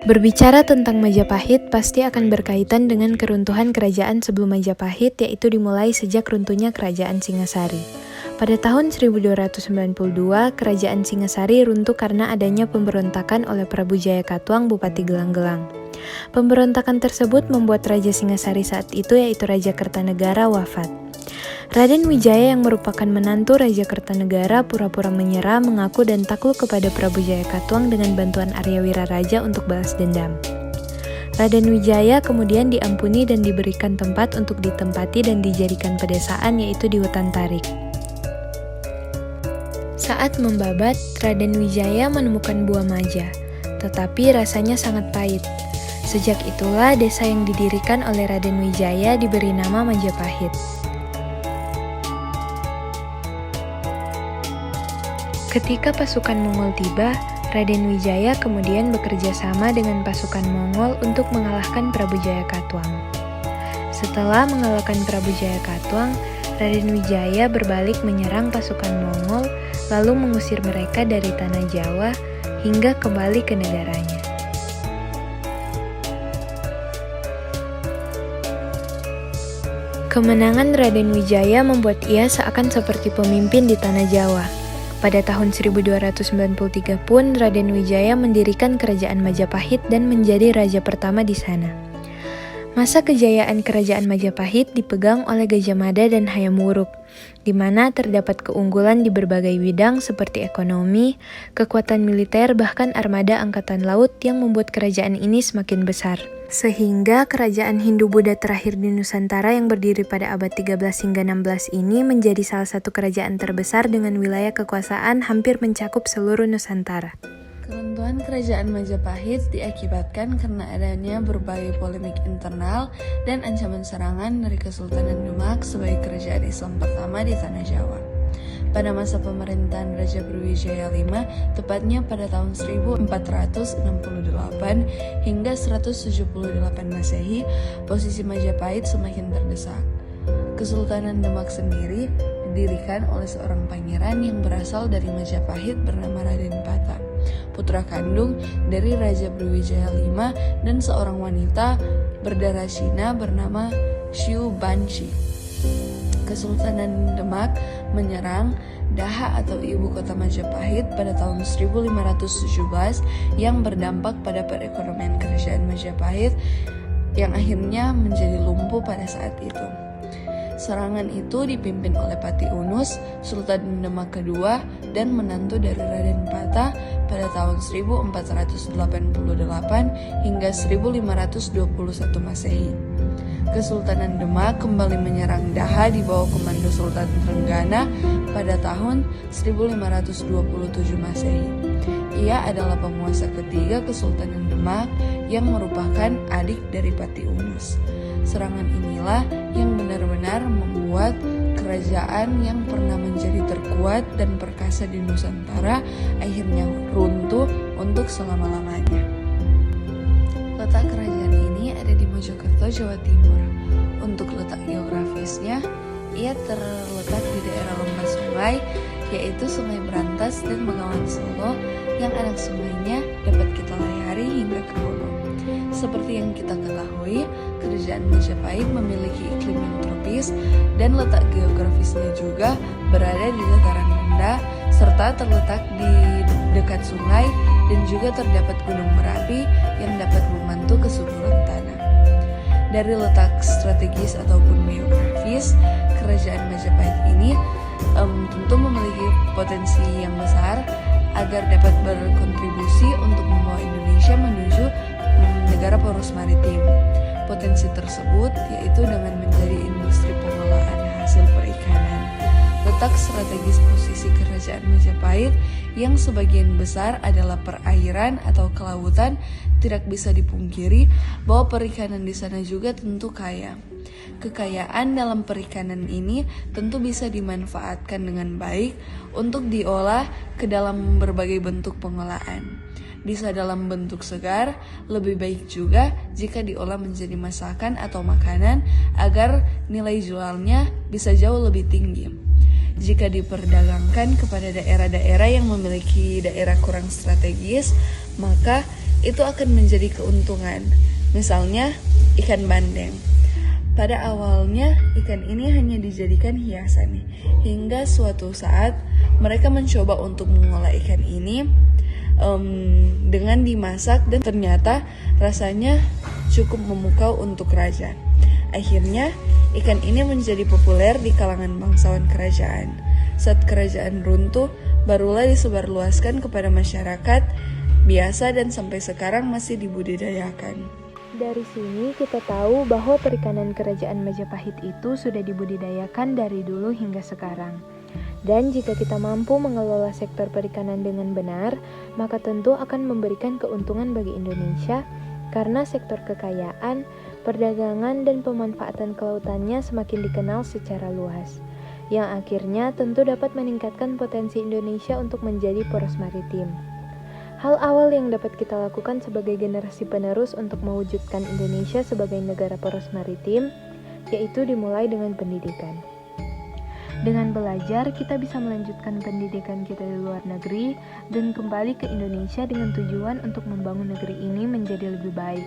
Berbicara tentang Majapahit pasti akan berkaitan dengan keruntuhan kerajaan sebelum Majapahit, yaitu dimulai sejak runtuhnya kerajaan Singasari. Pada tahun 1292, kerajaan Singasari runtuh karena adanya pemberontakan oleh Prabu Jaya Katuang, Bupati Gelang-Gelang. Pemberontakan tersebut membuat Raja Singasari saat itu, yaitu Raja Kertanegara, wafat. Raden Wijaya yang merupakan menantu Raja Kertanegara pura-pura menyerah, mengaku dan takluk kepada Prabu Jaya Katuang dengan bantuan Arya Wiraraja untuk balas dendam. Raden Wijaya kemudian diampuni dan diberikan tempat untuk ditempati dan dijadikan pedesaan, yaitu di hutan Tarik. Saat membabat, Raden Wijaya menemukan buah maja, tetapi rasanya sangat pahit. Sejak itulah desa yang didirikan oleh Raden Wijaya diberi nama Majapahit. Ketika pasukan Mongol tiba, Raden Wijaya kemudian bekerja sama dengan pasukan Mongol untuk mengalahkan Prabu Jaya Katuang. Setelah mengalahkan Prabu Jaya Katuang, Raden Wijaya berbalik menyerang pasukan Mongol, lalu mengusir mereka dari tanah Jawa hingga kembali ke negaranya. Kemenangan Raden Wijaya membuat ia seakan seperti pemimpin di tanah Jawa. Pada tahun 1293 pun Raden Wijaya mendirikan kerajaan Majapahit dan menjadi raja pertama di sana. Masa kejayaan kerajaan Majapahit dipegang oleh Gajah Mada dan Hayam Wuruk, di mana terdapat keunggulan di berbagai bidang seperti ekonomi, kekuatan militer, bahkan armada angkatan laut yang membuat kerajaan ini semakin besar. Sehingga kerajaan Hindu-Buddha terakhir di Nusantara yang berdiri pada abad 13 hingga 16 ini menjadi salah satu kerajaan terbesar dengan wilayah kekuasaan hampir mencakup seluruh Nusantara. Keruntuhan kerajaan Majapahit diakibatkan karena adanya berbagai polemik internal dan ancaman serangan dari Kesultanan Demak sebagai kerajaan Islam pertama di tanah Jawa. Pada masa pemerintahan Raja Brawijaya V, tepatnya pada tahun 1468 hingga 178 Masehi, posisi Majapahit semakin terdesak. Kesultanan Demak sendiri didirikan oleh seorang pangeran yang berasal dari Majapahit bernama Raden Pata, putra kandung dari Raja Brawijaya V dan seorang wanita berdarah Cina bernama Xiu Banshi. Kesultanan Demak menyerang Daha atau ibu kota Majapahit pada tahun 1517 yang berdampak pada perekonomian kerajaan Majapahit yang akhirnya menjadi lumpuh pada saat itu. Serangan itu dipimpin oleh Pati Unus, Sultan Demak kedua dan menantu dari Raden Pata pada tahun 1488 hingga 1521 Masehi. Kesultanan Demak kembali menyerang Daha di bawah komando Sultan Trenggana pada tahun 1527 Masehi. Ia adalah penguasa ketiga Kesultanan Demak yang merupakan adik dari Pati Unus. Serangan inilah yang benar-benar membuat kerajaan yang pernah menjadi terkuat dan perkasa di Nusantara akhirnya runtuh untuk selama-lamanya. Letak kerajaan ini ada di Mojokerto, Jawa Timur. Untuk letak geografisnya, ia terletak di daerah lembah sungai, yaitu Sungai Berantas dan Bengawan Solo, yang anak sungainya dapat kita layari hingga ke hulu. Seperti yang kita ketahui, kerajaan Majapahit memiliki iklim yang tropis dan letak geografisnya juga berada di dataran rendah serta terletak di dekat sungai dan juga terdapat gunung berapi yang dapat membantu kesuburan tanah. Dari letak strategis ataupun geografis, kerajaan Majapahit ini tentu memiliki potensi yang besar agar dapat berkontribusi untuk membawa Indonesia menuju negara poros maritim. Potensi tersebut yaitu dengan menjadi industri pengolahan hasil perikanan. Letak strategis posisi kerajaan Majapahit yang sebagian besar adalah perairan atau kelautan, tidak bisa dipungkiri bahwa perikanan di sana juga tentu kaya. Kekayaan dalam perikanan ini tentu bisa dimanfaatkan dengan baik untuk diolah ke dalam berbagai bentuk pengolahan. Bisa dalam bentuk segar, lebih baik juga jika diolah menjadi masakan atau makanan agar nilai jualnya bisa jauh lebih tinggi. Jika diperdagangkan kepada daerah-daerah yang memiliki daerah kurang strategis, maka itu akan menjadi keuntungan. Misalnya ikan bandeng. Pada awalnya ikan ini hanya dijadikan hiasan nih, hingga suatu saat mereka mencoba untuk mengolah ikan ini dengan dimasak dan ternyata rasanya cukup memukau untuk kerajaan. Akhirnya ikan ini menjadi populer di kalangan bangsawan kerajaan. Saat kerajaan runtuh, barulah disebarluaskan kepada masyarakat biasa dan sampai sekarang masih dibudidayakan. Dari sini kita tahu bahwa perikanan kerajaan Majapahit itu sudah dibudidayakan dari dulu hingga sekarang. Dan jika kita mampu mengelola sektor perikanan dengan benar, maka tentu akan memberikan keuntungan bagi Indonesia karena sektor kekayaan, perdagangan, dan pemanfaatan kelautannya semakin dikenal secara luas, yang akhirnya tentu dapat meningkatkan potensi Indonesia untuk menjadi poros maritim. Hal awal yang dapat kita lakukan sebagai generasi penerus untuk mewujudkan Indonesia sebagai negara poros maritim, yaitu dimulai dengan pendidikan. Dengan belajar, kita bisa melanjutkan pendidikan kita di luar negeri dan kembali ke Indonesia dengan tujuan untuk membangun negeri ini menjadi lebih baik.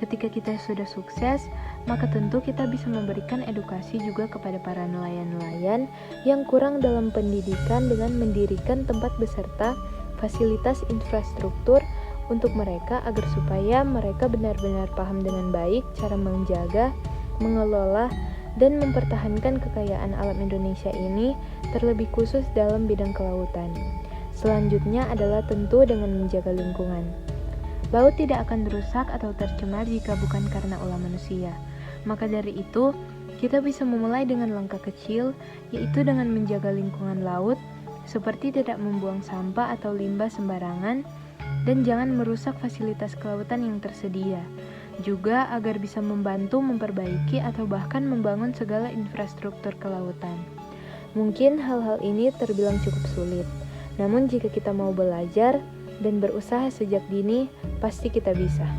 Ketika kita sudah sukses, maka tentu kita bisa memberikan edukasi juga kepada para nelayan-nelayan yang kurang dalam pendidikan dengan mendirikan tempat beserta fasilitas infrastruktur untuk mereka agar supaya mereka benar-benar paham dengan baik cara menjaga, mengelola, dan mempertahankan kekayaan alam Indonesia ini, terlebih khusus dalam bidang kelautan. Selanjutnya adalah tentu dengan menjaga lingkungan. Laut tidak akan rusak atau tercemar jika bukan karena ulah manusia. Maka dari itu, kita bisa memulai dengan langkah kecil, yaitu dengan menjaga lingkungan laut, seperti tidak membuang sampah atau limbah sembarangan, dan jangan merusak fasilitas kelautan yang tersedia. Juga agar bisa membantu memperbaiki atau bahkan membangun segala infrastruktur kelautan. Mungkin hal-hal ini terbilang cukup sulit, namun jika kita mau belajar dan berusaha sejak dini, pasti kita bisa.